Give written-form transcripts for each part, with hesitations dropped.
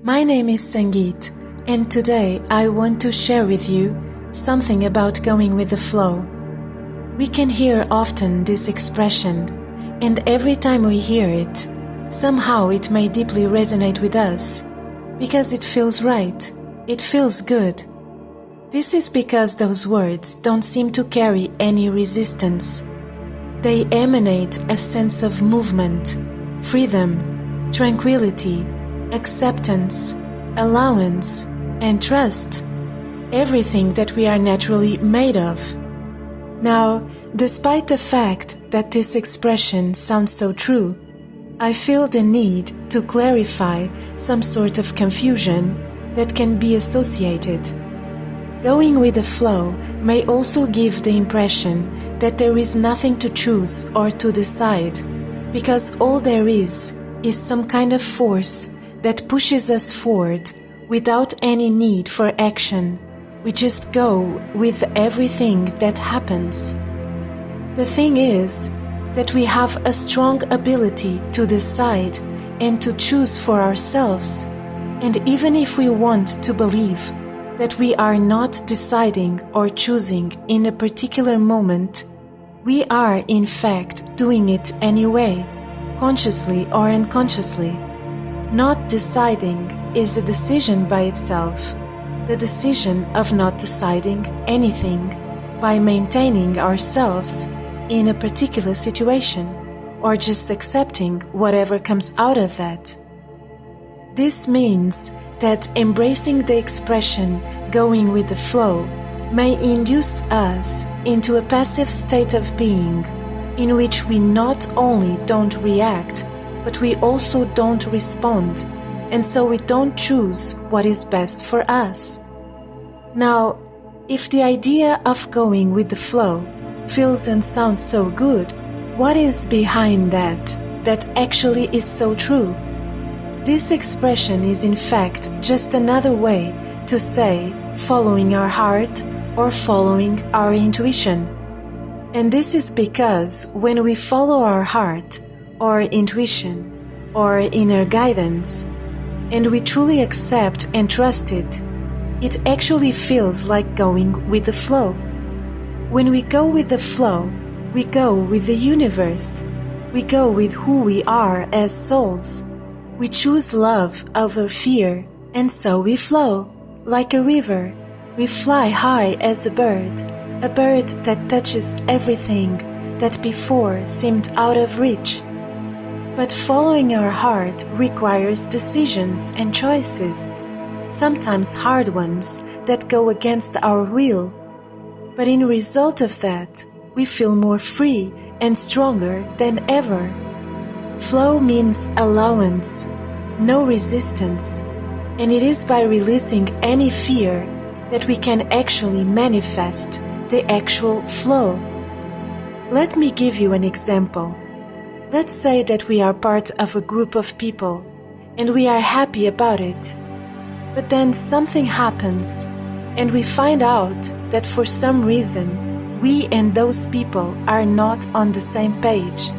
My name is Sangeet, and today I want to share with you something about going with the flow. We can hear often this expression, and every time we hear it, somehow it may deeply resonate with us, because it feels right, it feels good. This is because those words don't seem to carry any resistance. They emanate a sense of movement, freedom, tranquility, acceptance, allowance, and trust, everything that we are naturally made of. Now, despite the fact that this expression sounds so true, I feel the need to clarify some sort of confusion that can be associated. Going with the flow may also give the impression that there is nothing to choose or to decide, because all there is some kind of force that pushes us forward without any need for action. We just go with everything that happens. The thing is that we have a strong ability to decide and to choose for ourselves, and even if we want to believe that we are not deciding or choosing in a particular moment, we are in fact doing it anyway, consciously or unconsciously. Not deciding is a decision by itself, the decision of not deciding anything by maintaining ourselves in a particular situation or just accepting whatever comes out of that. This means that embracing the expression going with the flow may induce us into a passive state of being in which we not only don't react, but we also don't respond, and so we don't choose what is best for us. Now, if the idea of going with the flow feels and sounds so good, what is behind that actually is so true? This expression is in fact just another way to say following our heart or following our intuition. And this is because when we follow our heart or intuition or inner guidance, and we truly accept and trust it, it actually feels like going with the flow. When we go with the flow, we go with the universe. We go with who we are as souls. We choose love over fear, and so we flow. Like a river, we fly high as a bird that touches everything that before seemed out of reach. But following our heart requires decisions and choices, sometimes hard ones that go against our will. But in result of that, we feel more free and stronger than ever. Flow means allowance, no resistance, and it is by releasing any fear that we can actually manifest the actual flow. Let me give you an example. Let's say that we are part of a group of people and we are happy about it. But then something happens and we find out that for some reason we and those people are not on the same page.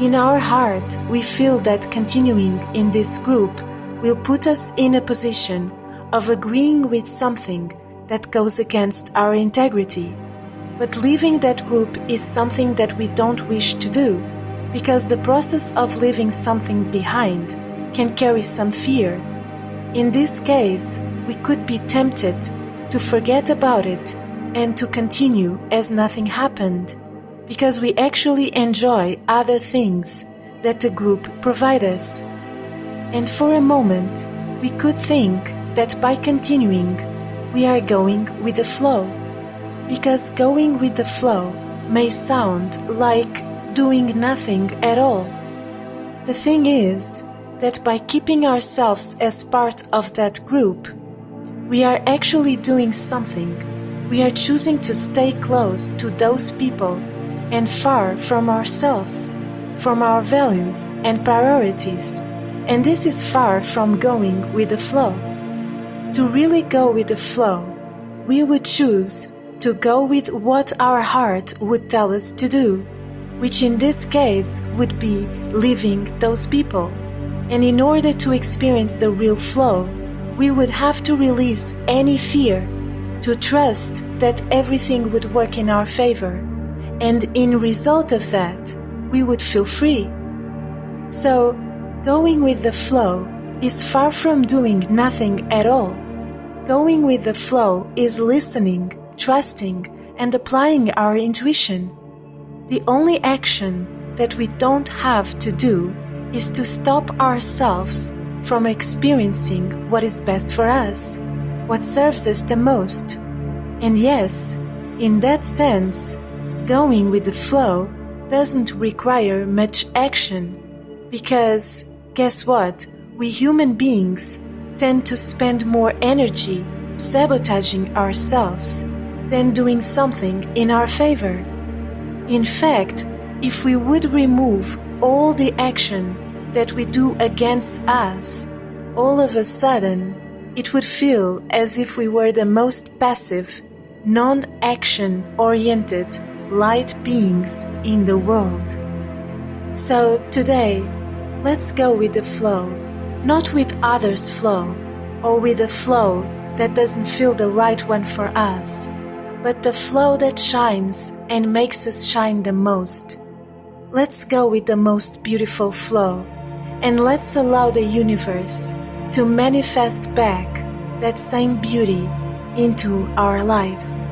In our heart, we feel that continuing in this group will put us in a position of agreeing with something that goes against our integrity. But leaving that group is something that we don't wish to do, because the process of leaving something behind can carry some fear. In this case, we could be tempted to forget about it and to continue as nothing happened, because we actually enjoy other things that the group provides us. And for a moment, we could think that by continuing, we are going with the flow, because going with the flow may sound like doing nothing at all. The thing is that by keeping ourselves as part of that group, we are actually doing something. We are choosing to stay close to those people and far from ourselves, from our values and priorities, and this is far from going with the flow. To really go with the flow, we would choose to go with what our heart would tell us to do, which in this case would be leaving those people, And in order to experience the real flow, we would have to release any fear, to trust that everything would work in our favor, and in result of that, we would feel free. So, going with the flow is far from doing nothing at all. Going with the flow is listening, trusting, and applying our intuition. The only action that we don't have to do is to stop ourselves from experiencing what is best for us, what serves us the most. And yes, in that sense, going with the flow doesn't require much action, because guess what? We human beings tend to spend more energy sabotaging ourselves than doing something in our favor. In fact, if we would remove all the action that we do against us, all of a sudden, it would feel as if we were the most passive, non-action-oriented light beings in the world. So today, let's go with the flow, not with others' flow, or with a flow that doesn't feel the right one for us, but the flow that shines and makes us shine the most. Let's go with the most beautiful flow, and let's allow the universe to manifest back that same beauty into our lives.